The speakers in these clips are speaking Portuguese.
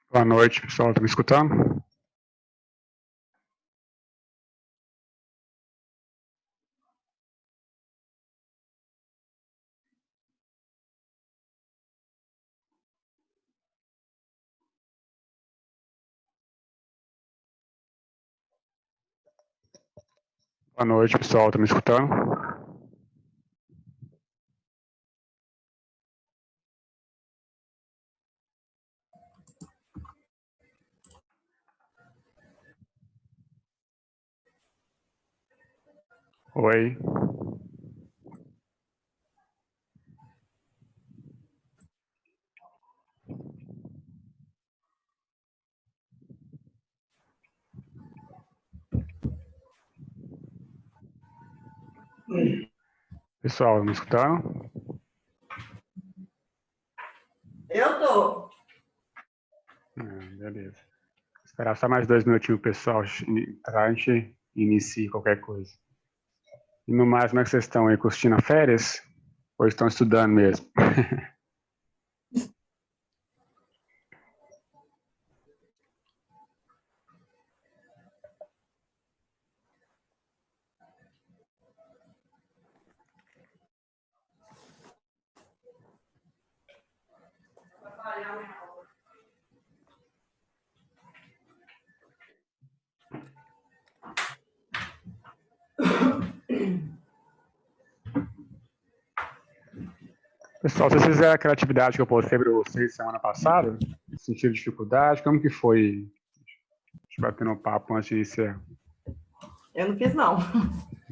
Boa noite, pessoal. Tá me escutando? Boa noite, pessoal. Tá me escutando? Oi. Pessoal, tá me escutando? Eu tô. Beleza. Esperar só mais 2 minutinhos o pessoal entrar, a gente inicia qualquer coisa. E no mais, como é que vocês estão aí? Curtindo a férias? Ou estão estudando mesmo? Pessoal, vocês fizeram aquela atividade que eu postei para vocês semana passada? Sentiram dificuldade? Como que foi? Deixa eu bater no papo antes de iniciar. Eu não fiz, não.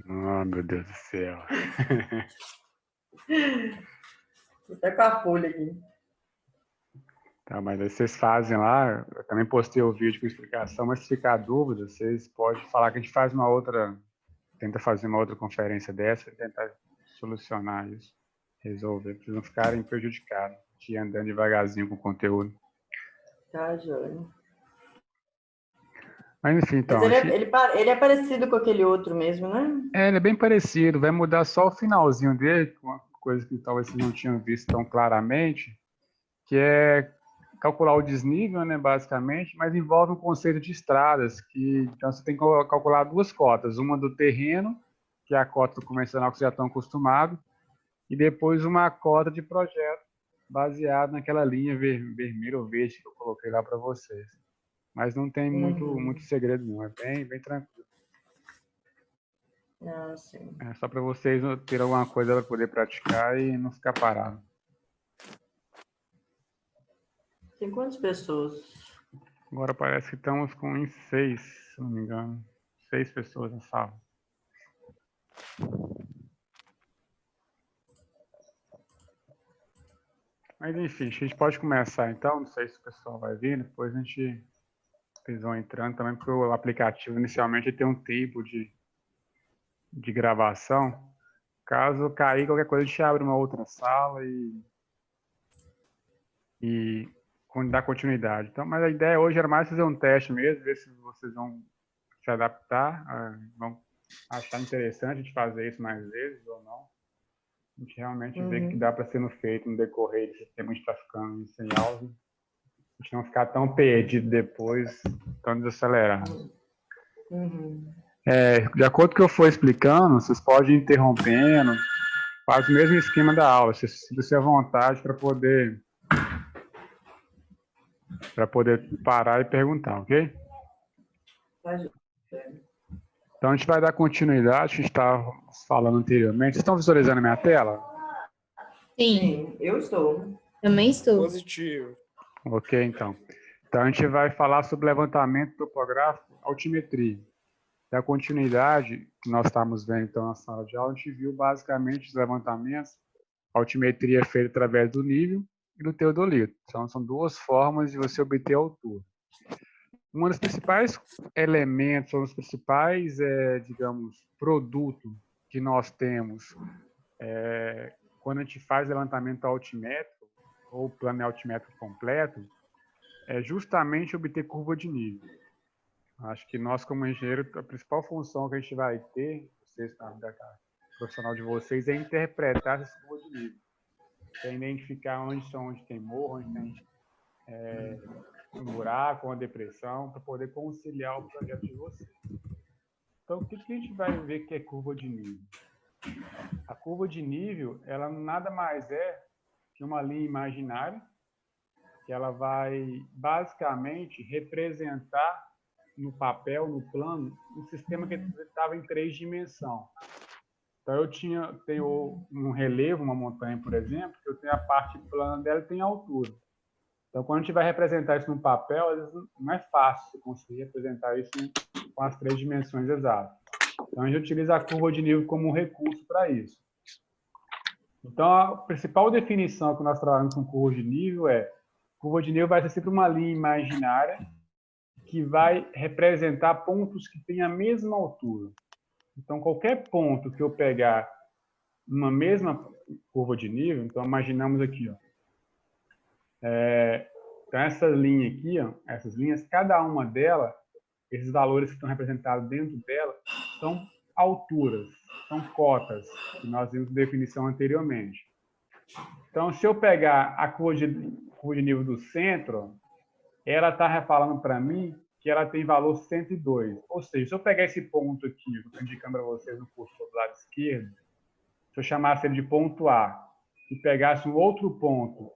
Oh, meu Deus do céu. Tô até com a folha aqui. Tá, mas aí vocês fazem lá, eu também postei o vídeo com explicação, mas se ficar dúvida, vocês podem falar que a gente faz uma outra, tenta fazer uma outra conferência dessa e tentar solucionar isso, resolver, para vocês não ficarem prejudicados, de andando devagarzinho com o conteúdo. Tá, joia. Mas enfim, Mas então, ele é parecido com aquele outro mesmo, né? ele é bem parecido, vai mudar só o finalzinho dele, uma coisa que talvez vocês não tinham visto tão claramente, que é calcular o desnível, né, basicamente, mas envolve um conceito de estradas, que então você tem que calcular duas cotas, uma do terreno, que é a cota convencional que vocês já estão acostumados, e depois uma cota de projeto, baseado naquela linha vermelha ou verde que eu coloquei lá para vocês. Mas não tem muito segredo, não, é bem tranquilo. Ah, sim. É só para vocês terem alguma coisa para poder praticar e não ficar parado. Tem quantas pessoas? Agora parece que estamos com em 6, se não me engano. 6 pessoas na sala. Mas enfim, a gente pode começar então. Não sei se o pessoal vai vir, depois eles vão entrando também, porque o aplicativo inicialmente tem um tempo de gravação. Caso cair qualquer coisa, a gente abre uma outra sala e dá continuidade. Então, mas a ideia hoje era mais fazer um teste mesmo, ver se vocês vão se adaptar, vão achar interessante de fazer isso mais vezes ou não. A gente realmente vê que dá para ser feito no decorrer desse tempo que a gente está ficando sem áudio. A gente não ficar tão perdido depois, tão desacelerado. De acordo com o que eu for explicando, vocês podem ir interrompendo, faz o mesmo esquema da aula, vocês sintam-se à vontade para poder parar e perguntar, ok? Tá, joia. Então a gente vai dar continuidade, a gente estava falando anteriormente. Vocês estão visualizando a minha tela? Sim, Eu estou. também estou. Positivo. Ok, então. Então a gente vai falar sobre levantamento topográfico, altimetria. Da continuidade que nós estamos vendo então na sala de aula, a gente viu basicamente os levantamentos, altimetria feita através do nível e do teodolito. Então são duas formas de você obter a altura. Um dos principais elementos, um dos principais, digamos, produtos que nós temos quando a gente faz levantamento altimétrico ou plano altimétrico completo, é justamente obter curva de nível. Acho que nós, como engenheiro, a principal função que a gente vai ter, vocês, da profissional de vocês, é interpretar essas curvas de nível. É identificar onde tem morro, onde tem um buraco, uma depressão, para poder conciliar o projeto de vocês. Então, o que a gente vai ver que é curva de nível? A curva de nível, ela nada mais é que uma linha imaginária, que ela vai basicamente representar no papel, no plano, um sistema que estava em 3 dimensões. Então, eu tenho um relevo, uma montanha, por exemplo, que eu tenho a parte plana dela e tem a altura. Então, quando a gente vai representar isso no papel, às vezes não é fácil você conseguir representar isso com as 3 dimensões exatas. Então, a gente utiliza a curva de nível como um recurso para isso. Então, a principal definição que nós trabalhamos com curva de nível é: curva de nível vai ser sempre uma linha imaginária que vai representar pontos que têm a mesma altura. Então, qualquer ponto que eu pegar numa mesma curva de nível, então imaginamos aqui, ó, então essa linha aqui, ó, essas linhas, cada uma delas, esses valores que estão representados dentro dela, são alturas, são cotas, que nós vimos definição anteriormente. Então, se eu pegar a curva de nível do centro, ela está falando para mim que ela tem valor 102. Ou seja, se eu pegar esse ponto aqui, que eu estou indicando para vocês no cursor do lado esquerdo, se eu chamasse ele de ponto A e pegasse um outro ponto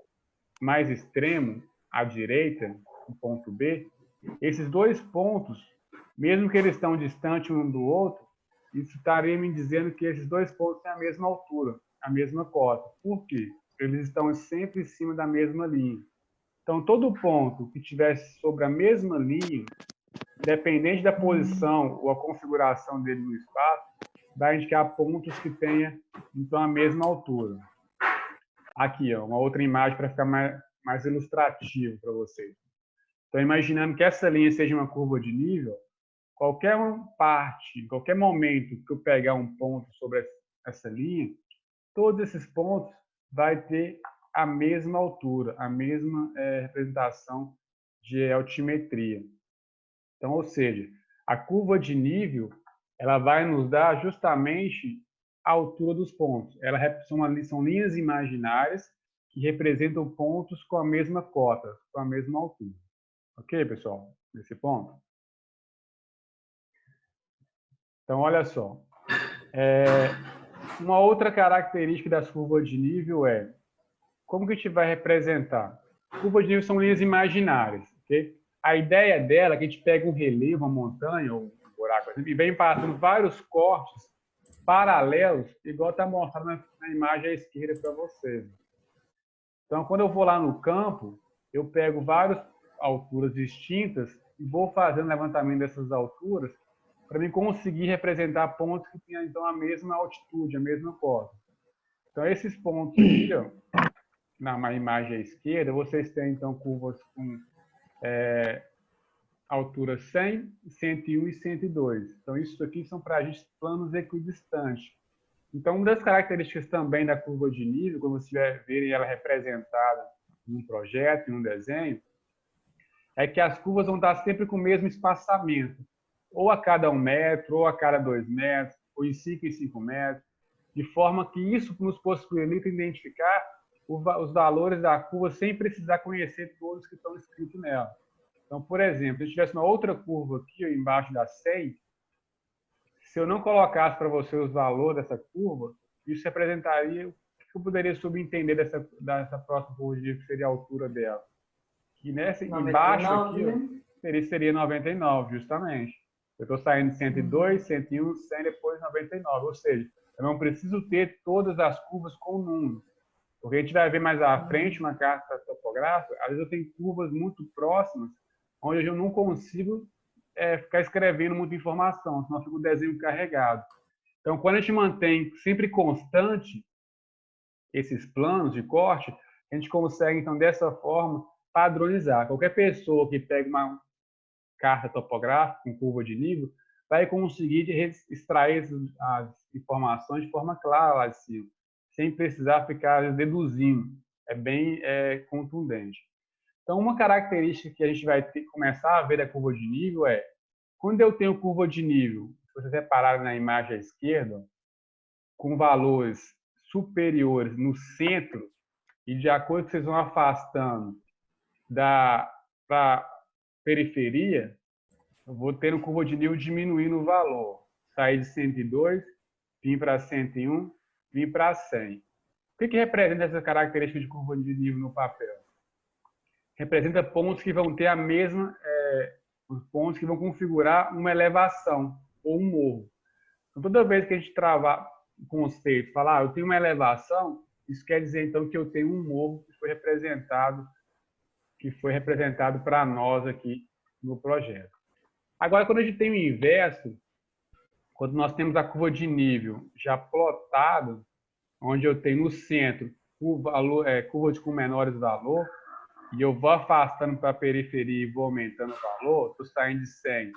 mais extremo, à direita, o ponto B, esses 2 pontos, mesmo que eles estão distantes um do outro, isso estaria me dizendo que esses 2 pontos têm a mesma altura, a mesma cota. Por quê? Eles estão sempre em cima da mesma linha. Então, todo ponto que estivesse sobre a mesma linha, dependente da posição ou a configuração dele no espaço, vai indicar pontos que tenha, então, a mesma altura. Aqui, ó, uma outra imagem para ficar mais ilustrativo para vocês. Então, imaginando que essa linha seja uma curva de nível, qualquer parte, qualquer momento que eu pegar um ponto sobre essa linha, todos esses pontos vai ter a mesma altura, a mesma representação de altimetria. Então, ou seja, a curva de nível, ela vai nos dar justamente a altura dos pontos. São linhas imaginárias que representam pontos com a mesma cota, com a mesma altura. Ok, pessoal? Nesse ponto? Então, olha só. Uma outra característica das curvas de nível é como que a gente vai representar? Curvas de nível são linhas imaginárias. Okay? A ideia dela é que a gente pega um relevo, uma montanha ou um buraco e vem passando vários cortes paralelos, igual está mostrado na imagem à esquerda para vocês. Então, quando eu vou lá no campo, eu pego várias alturas distintas e vou fazendo levantamento dessas alturas para mim conseguir representar pontos que tenham, então, a mesma altitude, a mesma cota. Então, esses pontos aqui, ó, na imagem à esquerda, vocês têm, então, curvas com alturas 100, 101 e 102. Então, isso aqui são para a gente planos equidistantes. Então, uma das características também da curva de nível, quando você vai ver ela representada em um projeto, em um desenho, é que as curvas vão estar sempre com o mesmo espaçamento, ou a cada 1 metro, ou a cada 2 metros, ou em 5 em 5 metros, de forma que isso nos possibilita identificar os valores da curva sem precisar conhecer todos que estão escritos nela. Então, por exemplo, se tivesse uma outra curva aqui embaixo da 100, se eu não colocasse para você os valores dessa curva, isso representaria o que eu poderia subentender dessa próxima curva, que seria a altura dela. Que nessa 99, embaixo aqui, né? Seria 99, justamente. Eu estou saindo de 102, 101, 100, depois 99. Ou seja, eu não preciso ter todas as curvas com número. Porque a gente vai ver mais à frente uma carta topográfica, às vezes eu tenho curvas muito próximas, onde eu não consigo ficar escrevendo muita informação, senão fica o desenho carregado. Então, quando a gente mantém sempre constante esses planos de corte, a gente consegue, então, dessa forma, padronizar. Qualquer pessoa que pegue uma carta topográfica com curva de nível vai conseguir extrair as informações de forma clara lá de cima, sem precisar ficar deduzindo. É bem contundente. Então, uma característica que a gente vai começar a ver da curva de nível é, quando eu tenho curva de nível, se vocês repararem na imagem à esquerda, com valores superiores no centro, e de acordo que vocês vão afastando para periferia, eu vou ter no curva de nível diminuindo o valor. Sair de 102, vir para 101, vir para 100. O que representa essa característica de curva de nível no papel? Representa pontos que vão ter a mesma, os pontos que vão configurar uma elevação ou um morro. Então, toda vez que a gente travar o conceito, falar, eu tenho uma elevação, isso quer dizer então que eu tenho um morro que foi representado para nós aqui no projeto. Agora, quando a gente tem o inverso, quando nós temos a curva de nível já plotado, onde eu tenho no centro o valor, curva com menores valor, e eu vou afastando para a periferia e vou aumentando o valor, estou saindo de 100,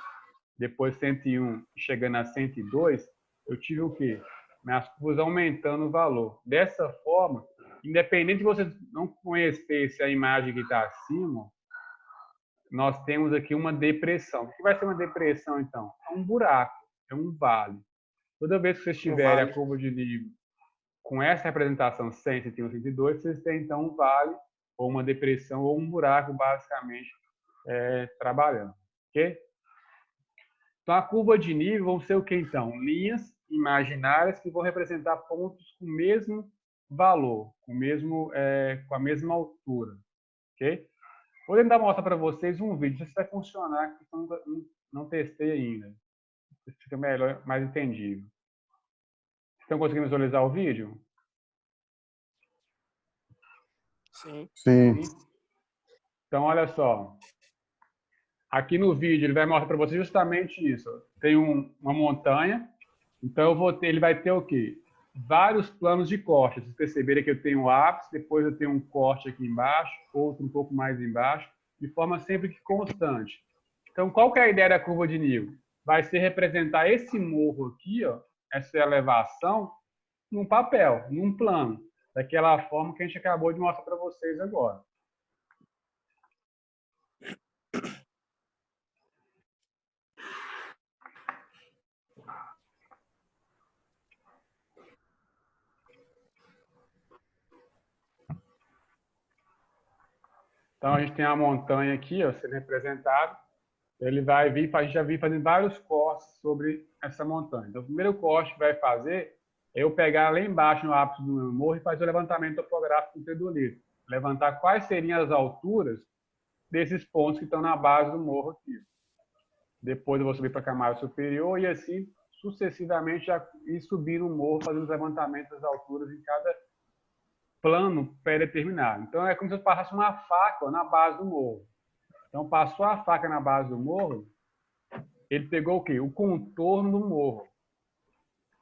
depois 101, chegando a 102, eu tive o quê? Minhas curvas aumentando o valor. Dessa forma, independente de você não conhecesse a imagem que está acima, nós temos aqui uma depressão. O que vai ser uma depressão, então? É um buraco, é um vale. Toda vez que vocês tiverem a curva de nível com essa representação 100, 101, 102, vocês têm, então, um vale, ou uma depressão, ou um buraco, basicamente, trabalhando. Ok? Então, a curva de nível vão ser o que, então? Linhas imaginárias que vão representar pontos com o mesmo valor, com a mesma altura. Ok? Vou tentar mostrar para vocês um vídeo, não sei se vai funcionar, que eu não testei ainda. Fica melhor, mais entendível. Estão conseguindo visualizar o vídeo? Sim. Sim. Então, olha só. Aqui no vídeo ele vai mostrar para vocês justamente isso. Tem uma montanha, então ele vai ter o quê? Vários planos de corte. Vocês perceberem que eu tenho um ápice, depois eu tenho um corte aqui embaixo, outro um pouco mais embaixo, de forma sempre que constante. Então, qual que é a ideia da curva de nível? Vai ser representar esse morro aqui, ó, essa elevação, num papel, num plano, daquela forma que a gente acabou de mostrar para vocês agora. Então, a gente tem a montanha aqui, ó, sendo representada. Ele vai vir, a gente já viu fazendo vários cortes sobre essa montanha. Então, o primeiro corte que vai fazer é eu pegar lá embaixo, no ápice do meu morro, e fazer o levantamento topográfico com teodolito. Levantar quais seriam as alturas desses pontos que estão na base do morro aqui. Depois eu vou subir para a camada superior e assim, sucessivamente, já ir subindo o morro, fazendo os levantamentos das alturas em cada plano pré-determinado. Então, é como se eu passasse uma faca na base do morro. Então, passou a faca na base do morro, ele pegou o quê? O contorno do morro.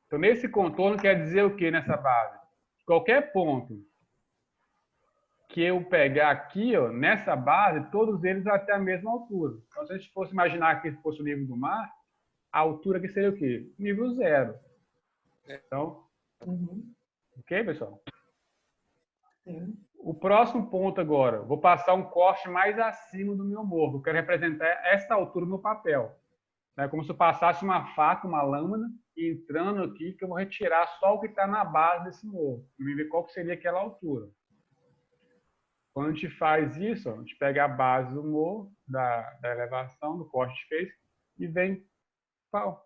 Então, nesse contorno quer dizer o quê nessa base? Qualquer ponto que eu pegar aqui, ó, nessa base, todos eles vão ter a mesma altura. Então, se a gente fosse imaginar que fosse o nível do mar, a altura aqui seria o quê? Nível 0. Então, ok, pessoal? Sim. O próximo ponto agora, vou passar um corte mais acima do meu morro. Eu quero representar essa altura no papel. É como se eu passasse uma faca, uma lâmina, entrando aqui, que eu vou retirar só o que está na base desse morro. E ver qual que seria aquela altura. Quando a gente faz isso, ó, a gente pega a base do morro, da elevação, do corte que fez, e vem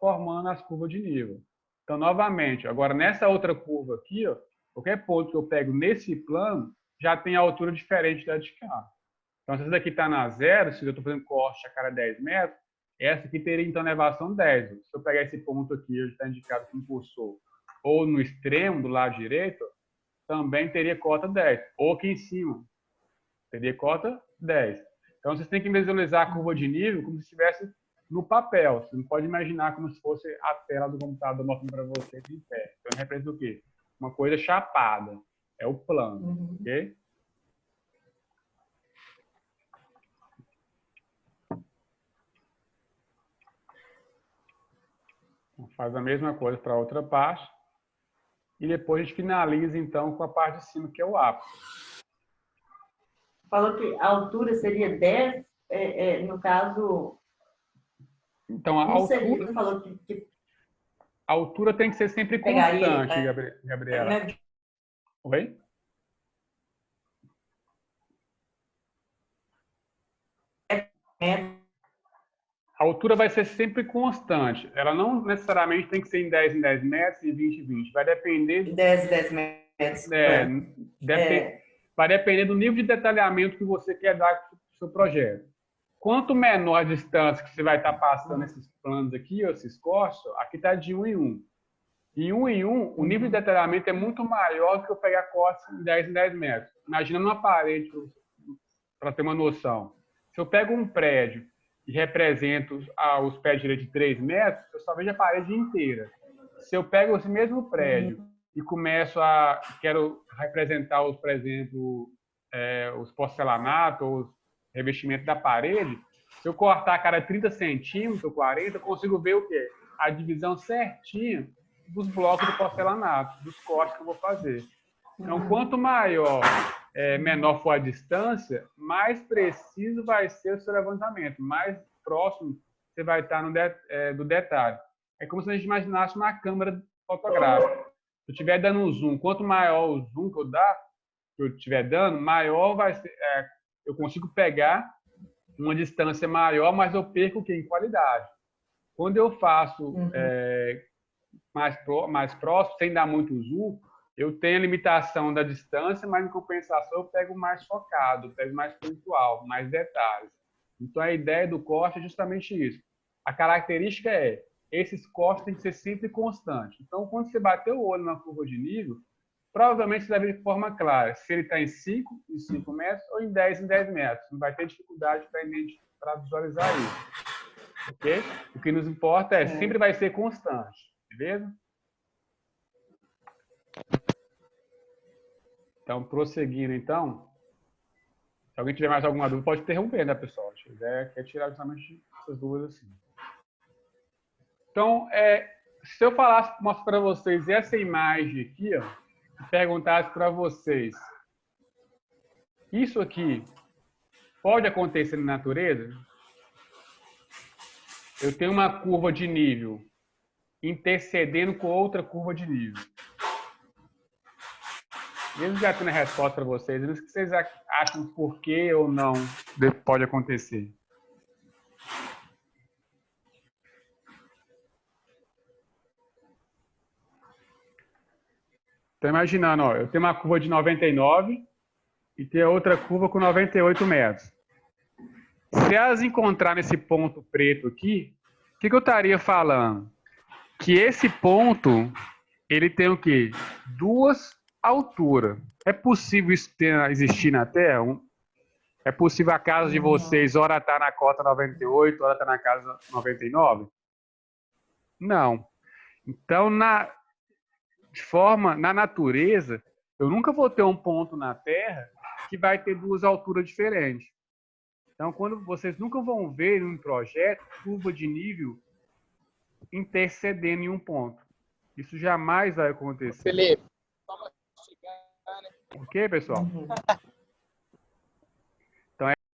formando as curvas de nível. Então, novamente, agora nessa outra curva aqui, ó, qualquer ponto que eu pego nesse plano, já tem a altura diferente da de cá. Então, se essa daqui está na 0, se eu estou fazendo corte a cada 10 metros, essa aqui teria, então, elevação 10. Se eu pegar esse ponto aqui, ele está indicado como cursor, ou no extremo, do lado direito, também teria cota 10. Ou aqui em cima, teria cota 10. Então, vocês têm que visualizar a curva de nível como se estivesse no papel. Você não pode imaginar como se fosse a tela do computador mostrando para vocês em pé. Então, representa o quê? Uma coisa chapada. É o plano, ok? Faz a mesma coisa para a outra parte. E depois a gente finaliza, então, com a parte de cima, que é o ápice. Falou que a altura seria 10, no caso... Então, a altura... Seria, falou que a altura tem que ser sempre constante, Gabriela. Oi? A altura vai ser sempre constante. Ela não necessariamente tem que ser em 10 metros, em 20 em 20. Vai depender... 10 metros. Vai depender do nível de detalhamento que você quer dar para o seu projeto. Quanto menor a distância que você vai estar passando esses planos aqui, esses cortes, aqui está de 1 em 1. Em 1 em 1, o nível de detalhamento é muito maior do que eu pegar cortes em 10 metros. Imagina numa parede, para ter uma noção. Se eu pego um prédio e represento os pés direitos de 3 metros, eu só vejo a parede inteira. Se eu pego esse mesmo prédio e quero representar, por exemplo, os porcelanatos ou os revestimentos da parede, se eu cortar a cada 30 centímetros ou 40, eu consigo ver o quê? A divisão certinha dos blocos do porcelanato, dos cortes que eu vou fazer. Então, quanto menor for a distância, mais preciso vai ser o seu levantamento, mais próximo você vai estar do detalhe. É como se a gente imaginasse uma câmera fotográfica. Se eu estiver dando um zoom, quanto maior o zoom que eu estiver dando, maior vai ser, eu consigo pegar uma distância maior, mas eu perco o quê? Em qualidade. Quando eu faço mais próximo, sem dar muito zoom, eu tenho a limitação da distância, mas em compensação eu pego mais focado, pego mais pontual, mais detalhes. Então a ideia do corte é justamente isso. A característica esses cortes têm que ser sempre constantes. Então quando você bater o olho na curva de nível, provavelmente você vai ver de forma clara se ele está em 5 metros ou em 10 metros. Não vai ter dificuldade para visualizar isso. Ok? O que nos importa sempre vai ser constante. Beleza? Então, prosseguindo, então. Se alguém tiver mais alguma dúvida, pode interromper, né, pessoal? Se quiser, quer tirar justamente essas dúvidas assim. Então, se eu mostrar para vocês essa imagem aqui, ó, e perguntasse para vocês, isso aqui pode acontecer na natureza? Eu tenho uma curva de nível intercedendo com outra curva de nível. Mesmo já tendo a resposta para vocês, o que vocês acham por que ou não pode acontecer? Então, imaginando, eu tenho uma curva de 99 e tenho outra curva com 98 metros. Se elas encontrar nesse ponto preto aqui, o que eu estaria falando? Que esse ponto, ele tem o quê? 2 alturas. É possível isso existir na Terra? É possível a casa de vocês, ora está na cota 98, ora está na casa 99? Não. Então, na natureza, eu nunca vou ter um ponto na Terra que vai ter 2 alturas diferentes. Então, vocês nunca vão ver em um projeto curva de nível intercedendo em um ponto. Isso jamais vai acontecer. Felipe, Ok, pessoal?